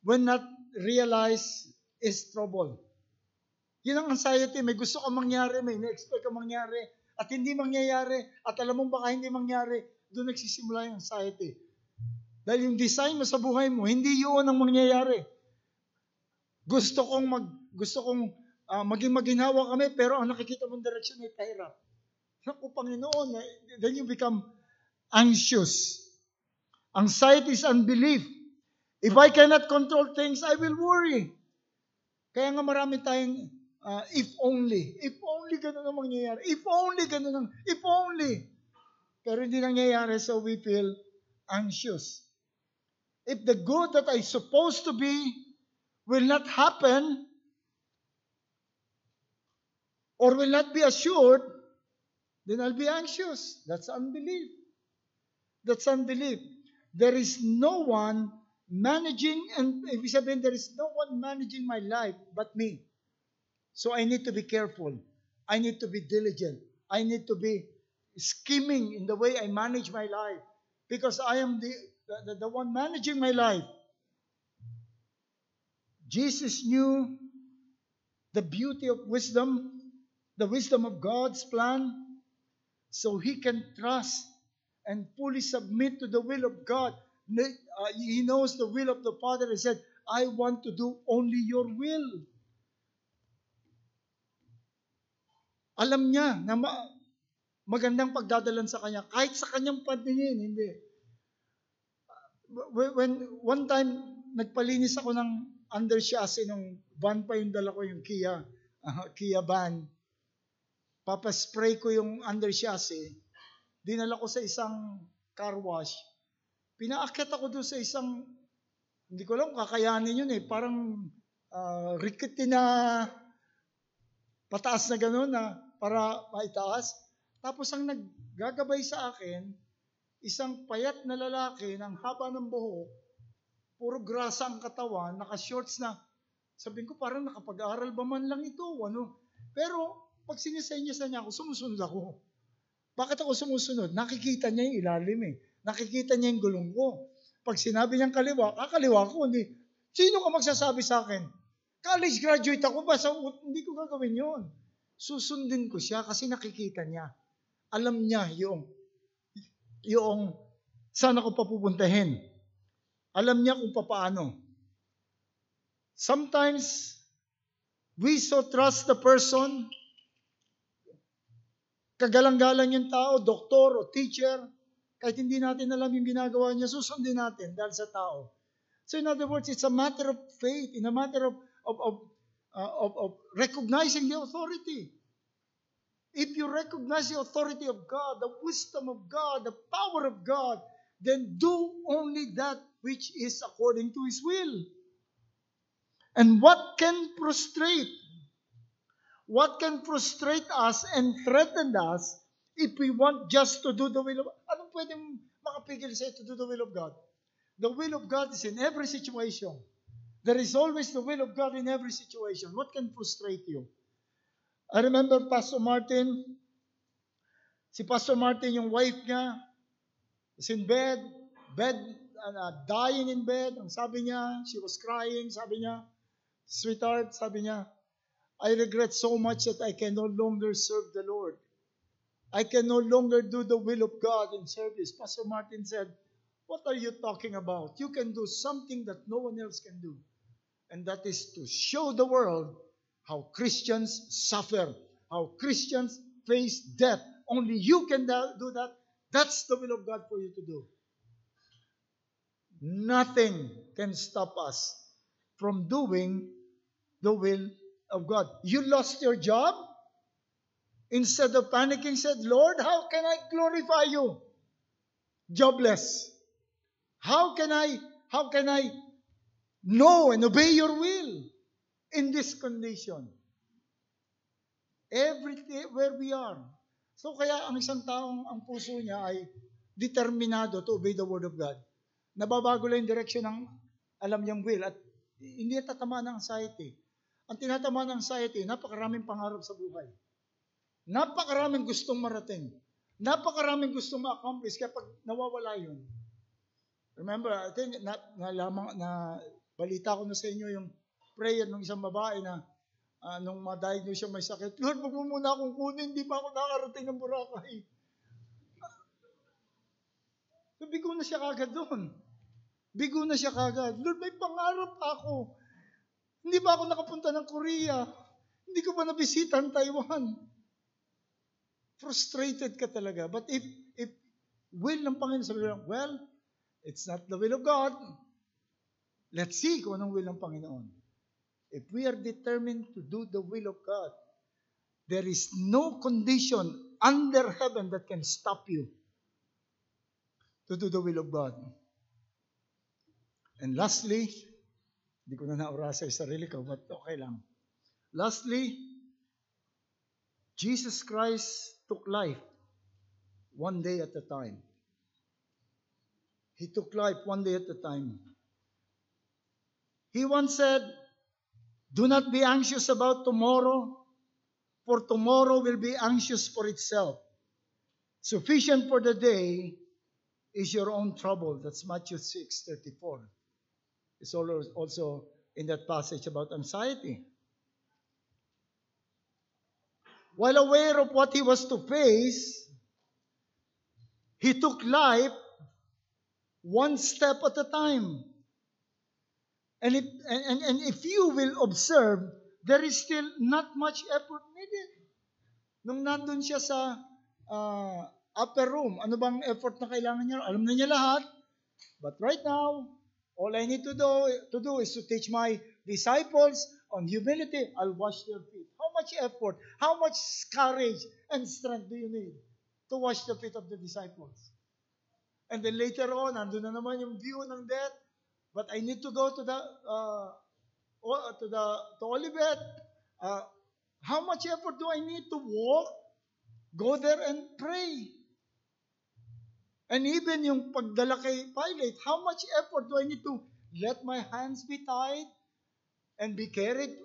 Speaker 1: when not realized, is trouble. Yun ang anxiety. May gusto ka mangyari, may na-expect ka mangyari, at hindi mangyayari, at alam mong baka hindi mangyari, doon nagsisimula yung anxiety. Dahil yung design mo sa buhay mo, hindi yun ang mangyayari. Gusto kong maging maginhawa kami, pero ang nakikita mong direksyon ay pahirap. Naku, Panginoon, then you become anxious. Anxiety is unbelief. If I cannot control things, I will worry. Kaya nga marami tayong if only ganun ang mangyayari. If only. Pero hindi nangyayari, so we feel anxious. If the good that I'm supposed to be will not happen or will not be assured, then I'll be anxious. That's unbelief. There is no one managing, and ibig sabihin, there is no one managing my life but me. So I need to be careful. I need to be diligent. I need to be scheming in the way I manage my life. Because I am the one managing my life. Jesus knew the beauty of wisdom, the wisdom of God's plan, so he can trust and fully submit to the will of God. He knows the will of the Father. He said, I want to do only your will. Alam niya na magandang pagdadalan sa kanya. Kahit sa kanyang paningin, hindi. When one time, nagpalinis ako ng under chassis nung van pa yung dala ko, yung Kia van. Papaspray ko yung under chassis. Dinala ko sa isang car wash. Pinaakyat ako doon sa isang, hindi ko alam kakayanin yun eh. Parang rickety na pataas na gano'n na para maitaas. Tapos ang naggagabay sa akin, isang payat na lalaki ng haba ng buhok, puro grasa ang katawan, naka-shorts na. Sabihin ko, parang nakapag-aral ba man lang ito? Ano? Pero, pag sinisenyas niya ako, sumusunod ako. Bakit ako sumusunod? Nakikita niya yung ilalim eh. Nakikita niya yung gulong ko. Pag sinabi niyang kaliwa, kakaliwa ko. Hindi. Sino ka magsasabi sa akin? College graduate ako ba? Hindi ko gagawin yon. Susundin ko siya kasi nakikita niya. Alam niya yung saan ako papupuntahin. Alam niya kung paano. Sometimes, we so trust the person, kagalang-galang yung tao, doktor o teacher, kahit hindi natin alam yung ginagawa niya, susundin natin dahil sa tao. So in other words, it's a matter of faith, in a matter of recognizing the authority. If you recognize the authority of God, the wisdom of God, the power of God, then do only that which is according to His will. And what can frustrate us and threaten us if we want just to do the will of God? Anong pwedeng makapigil sa'yo to do the will of God? The will of God is in every situation. There is always the will of God in every situation. What can frustrate you? I remember Pastor Martin, si Pastor Martin, yung wife niya, is in bed, dying in bed. Ang sabi niya, she was crying, sabi niya, sweetheart, sabi niya, I regret so much that I can no longer serve the Lord. I can no longer do the will of God in service. Pastor Martin said, what are you talking about? You can do something that no one else can do. And that is to show the world how Christians suffer, how Christians face death. Only you can do that. That's the will of God for you to do. Nothing can stop us from doing the will of God. You lost your job? Instead of panicking, said, Lord, how can I glorify you? Jobless. How can I know and obey your will in this condition? Everywhere we are. So kaya ang isang taong ang puso niya ay determinado to obey the word of God. Nababago lang yung direction ng alam niyang will at hindi tatama ng anxiety. Ang tinatama ng anxiety, napakaraming pangarap sa buhay. Napakaraming gustong marating. Napakaraming gustong ma-accomplish kaya pag nawawala yun. Remember, I think na balita ko na sa inyo yung prayer ng isang babae na nung ma-diagnose siya may sakit, Lord, wag mo muna akong kunin, hindi pa ako nakarating ng Boracay. So, bigo na siya kagad doon. Bigo na siya kagad. Lord, may pangarap ako. Hindi ba ako nakapunta ng Korea? Hindi ko ba nabisita ang Taiwan? Frustrated ka talaga. But if will ng Panginoon, sabi lang, well, it's not the will of God. Let's see kung anong will ng Panginoon. If we are determined to do the will of God, there is no condition under heaven that can stop you to do the will of God. And lastly, hindi ko na naurasa yung sarili ko, but okay lang. Lastly, Jesus Christ took life one day at a time. He took life one day at a time. He once said, do not be anxious about tomorrow, for tomorrow will be anxious for itself. Sufficient for the day is your own trouble. That's Matthew 6:34. It's also in that passage about anxiety. While aware of what he was to face, he took life one step at a time. And if you will observe, there is still not much effort needed. Nung nandun siya sa upper room, ano bang effort na kailangan niya? Alam na niya lahat. But right now, all I need to do is to teach my disciples on humility. I'll wash their feet. How much effort, how much courage and strength do you need to wash the feet of the disciples? And then later on, nandun na naman yung view ng death. But I need to go to Olivet. How much effort do I need to walk Go there and pray. And even yung pagdala kay Pilate, how much effort do I need to let my hands be tied and be carried?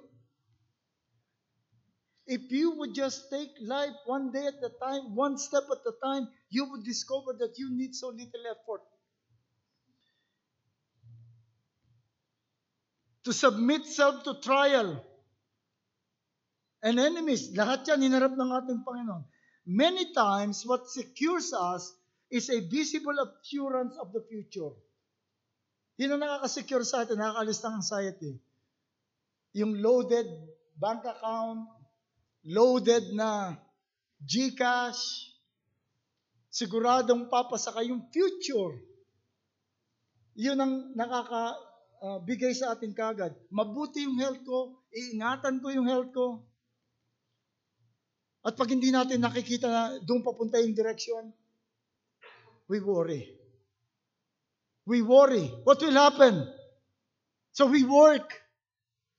Speaker 1: If you would just take life one day at a time, one step at a time, you would discover that you need so little effort. To submit self to trial and enemies, lahat yan hinarap ng ating Panginoon. Many times, what secures us is a visible assurance of the future. Yun ang nakaka-secure sa atin, nakaka-alis ng anxiety. Yung loaded bank account, loaded na GCash, siguradong papasaka yung future. Yun ang nakakabigay sa atin kagad. Mabuti yung health ko, iingatan ko yung health ko. At pag hindi natin nakikita na doon papunta yung direction, we worry. We worry. What will happen? So we work.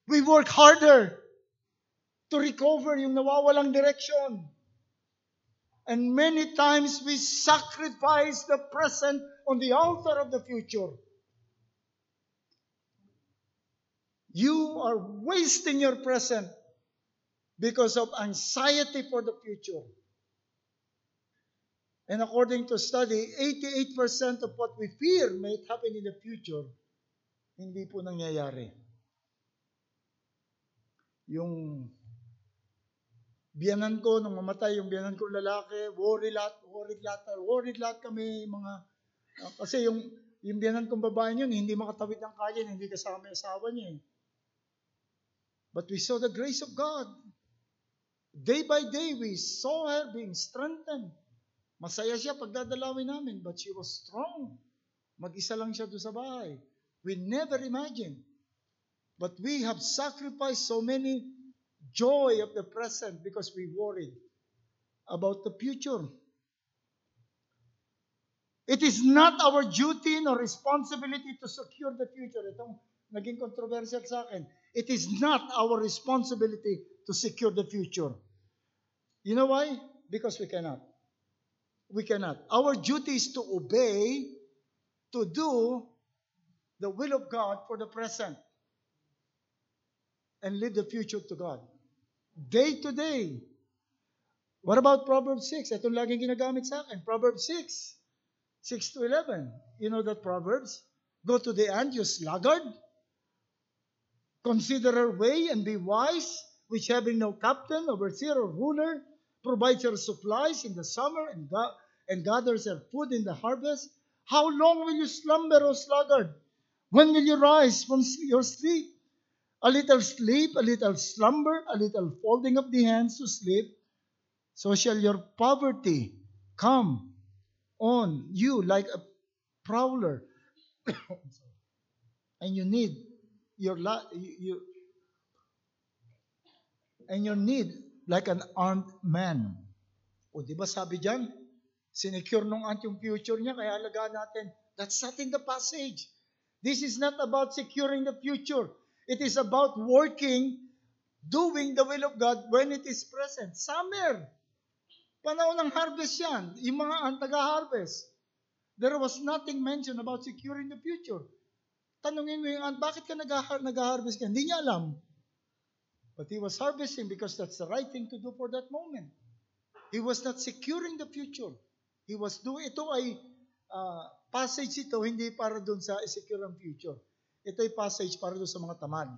Speaker 1: We work harder to recover yung nawawalang direction. And many times we sacrifice the present on the altar of the future. You are wasting your present because of anxiety for the future. And according to study, 88% of what we fear may happen in the future, hindi po nangyayari. Yung biyanan ko, nung mamatay yung biyanan ko lalaki, worried lahat kami, kasi yung biyanan kong babae yun, hindi makatawid ng kalye, hindi kasama yung asawa niya. But we saw the grace of God. Day by day, we saw her being strengthened. Masaya siya pagdadalawin namin, but she was strong. Mag-isa lang siya doon sa bahay. We never imagined. But we have sacrificed so many joy of the present because we worried about the future. It is not our duty nor responsibility to secure the future. Itong naging controversial sa akin. It is not our responsibility to secure the future. You know why? Because we cannot. We cannot. Our duty is to obey, to do the will of God for the present, and leave the future to God. Day to day. What about Proverbs 6? Itong laging ginagamit sa akin. Proverbs 6. 6 to 11. You know that Proverbs? Go to the end, you sluggard. Consider her way and be wise, which having no captain, overseer, or ruler, provides her supplies in the summer and gathers her food in the harvest. How long will you slumber, O sluggard? When will you rise from your sleep? A little sleep, a little slumber, a little folding of the hands to sleep. So shall your poverty come on you like a prowler, and you need like an armed man. O di ba sabi diyan, sinecure nung yung future niya, kaya alagaan natin. That's not in the passage. This is not about securing the future. It is about working, doing the will of God when it is present. Summer. Panahon ng harvest yan. Yung mga taga-harvest. There was nothing mentioned about securing the future. Tanungin mo yung bakit ka nag-harvest ka? Hindi niya alam. But he was harvesting because that's the right thing to do for that moment. He was not securing the future. He was doing, ito ay passage ito, hindi para doon sa secure ang future. Ito ay passage para doon sa mga tamad.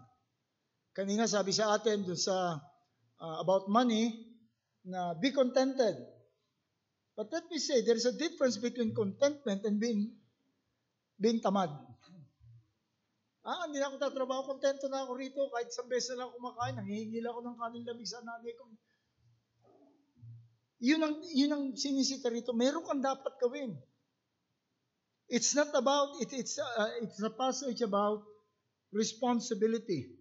Speaker 1: Kanina sabi sa atin doon sa about money, na be contented. But let me say, there is a difference between contentment and being tamad. Hindi na ako tatrabaho, kontento na ako rito, kahit isang beses na lang kumakain, nangihingi lang ako ng kanin lamig sa nanay ko. Yun ang sinisita rito. Meron kang dapat gawin. It's not about, it's a passage about responsibility.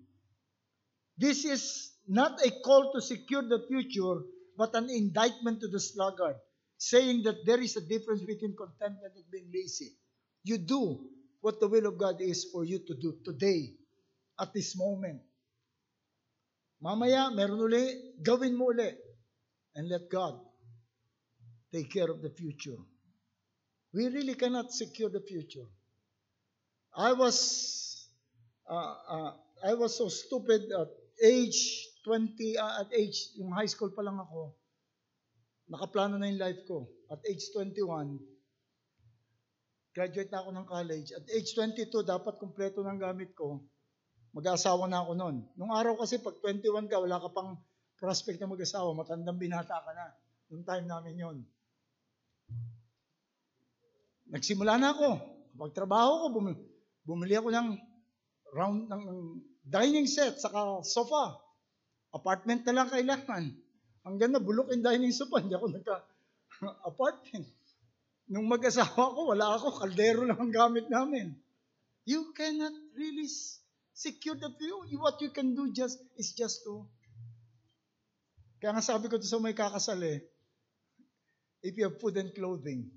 Speaker 1: This is not a call to secure the future, but an indictment to the sluggard, saying that there is a difference between contentment and being lazy. You do what the will of God is for you to do today, at this moment. Mamaya, meron uli, gawin mo uli, and let God take care of the future. We really cannot secure the future. I was so stupid at age 20, yung high school pa lang ako, nakaplano na yung life ko. At age 21, graduate na ako ng college. At age 22, dapat kumpleto ng gamit ko. Mag-aasawa na ako noon. Nung araw kasi, pag 21 ka, wala ka pang prospect na mag-asawa. Matandang binata ka na. Noong time namin yon. Nagsimula na ako. Pagtrabaho ko, bumili ako ng dining set, saka sofa. Apartment na lang kailangan. Hanggang na bulok yung dining sofa, hindi ako nagka-apartment. Nung mag-asawa ko, wala ako, kaldero lang ang gamit namin. You cannot really secure the view. What you can do is just to. Kaya nga sabi ko to sa may kakasal if you have food and clothing,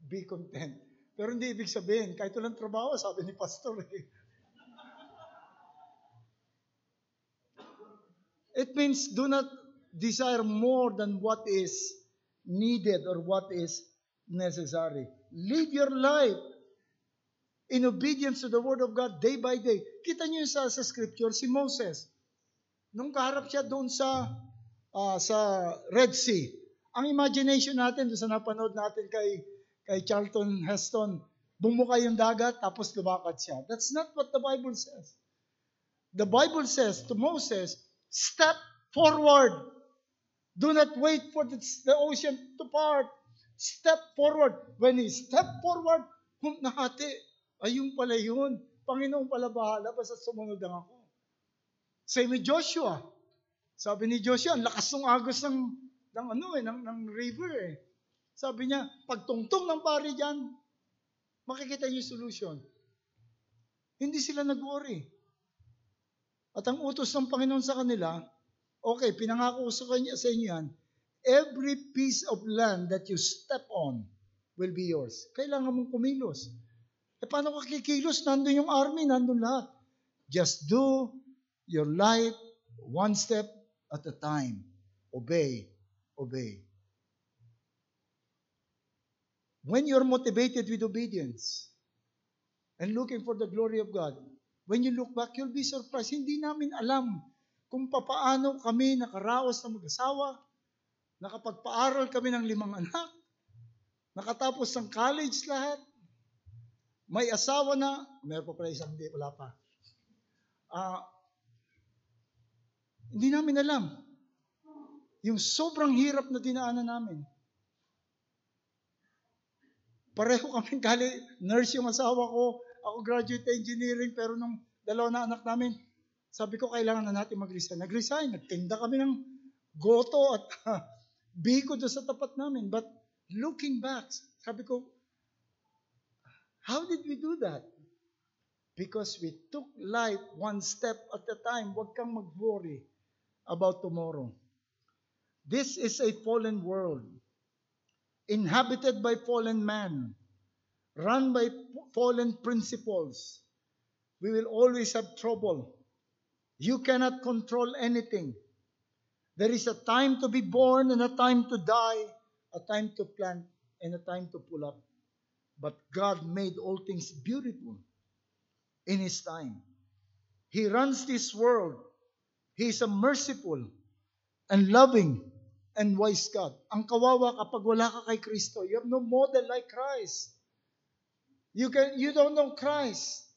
Speaker 1: be content. Pero hindi ibig sabihin, kahit walang trabaho, sabi ni Pastor It means do not desire more than what is needed or what is necessary. Live your life in obedience to the Word of God day by day. Kita niyo sa Scripture, si Moses, nung kaharap siya doon sa Red Sea, ang imagination natin, doon sa napanood natin kay Charlton Heston, bumuka yung dagat, tapos lumakad siya. That's not what the Bible says. The Bible says to Moses, step forward. Do not wait for the ocean to part. Step forward. When he stepped forward, nahati. Ayun pala yun. Panginoon pala bahala, basta sumunod lang ako. Same with Joshua. Sabi ni Joshua, ang lakas ng agos ng river Sabi niya, pagtungtong ng pari dyan, makikita niyo yung solution. Hindi sila nag-worry. At ang utos ng Panginoon sa kanila, okay, pinangako sa inyo yan, every piece of land that you step on will be yours. Kailangan mong kumilos. Paano ka kikilos? Nandun yung army, nandun lahat. Just do your life one step at a time. Obey. Obey. When you're motivated with obedience and looking for the glory of God, when you look back, you'll be surprised. Hindi namin alam kung papaano kami nakaraos na mag-asawa, nakapagpaaral kami ng 5 anak, nakatapos ng college lahat, may asawa na, meron pa pala isang, hindi, wala pa. Hindi namin alam. Yung sobrang hirap na dinaanan namin. Pareho kaming nurse yung asawa ko, ako graduate engineering, pero nung 2 na anak namin, sabi ko kailangan na natin mag-resign. Nag-resign, nagtinda kami ng goto at biko doon sa tapat namin. But looking back, sabi ko, how did we do that? Because we took life one step at a time. Huwag kang mag-worry about tomorrow. This is a fallen world, inhabited by fallen man, run by fallen principles. We will always have trouble. You cannot control anything. There is a time to be born and a time to die, a time to plant and a time to pull up. But God made all things beautiful in His time. He runs this world. He is a merciful and loving and wise God. Ang kawawa kapag wala ka kay Kristo. You have no model like Christ. You don't know Christ.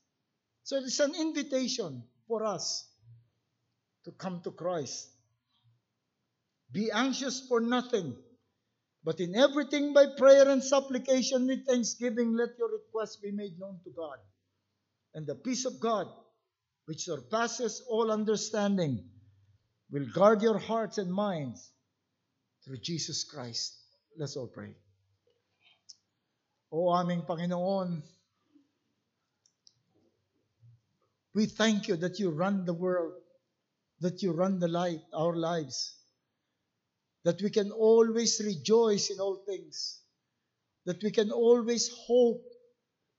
Speaker 1: So it's an invitation for us to come to Christ. Be anxious for nothing, but in everything by prayer and supplication with thanksgiving, let your requests be made known to God. And the peace of God, which surpasses all understanding, will guard your hearts and minds through Jesus Christ. Let's all pray. O aming Panginoon, we thank you that you run the world, that you run our lives, that we can always rejoice in all things, that we can always hope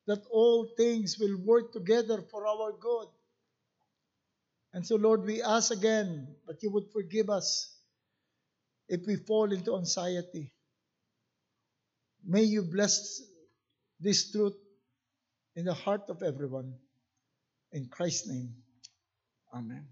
Speaker 1: that all things will work together for our good. And so, Lord, we ask again that you would forgive us if we fall into anxiety. May you bless this truth in the heart of everyone. In Christ's name, amen.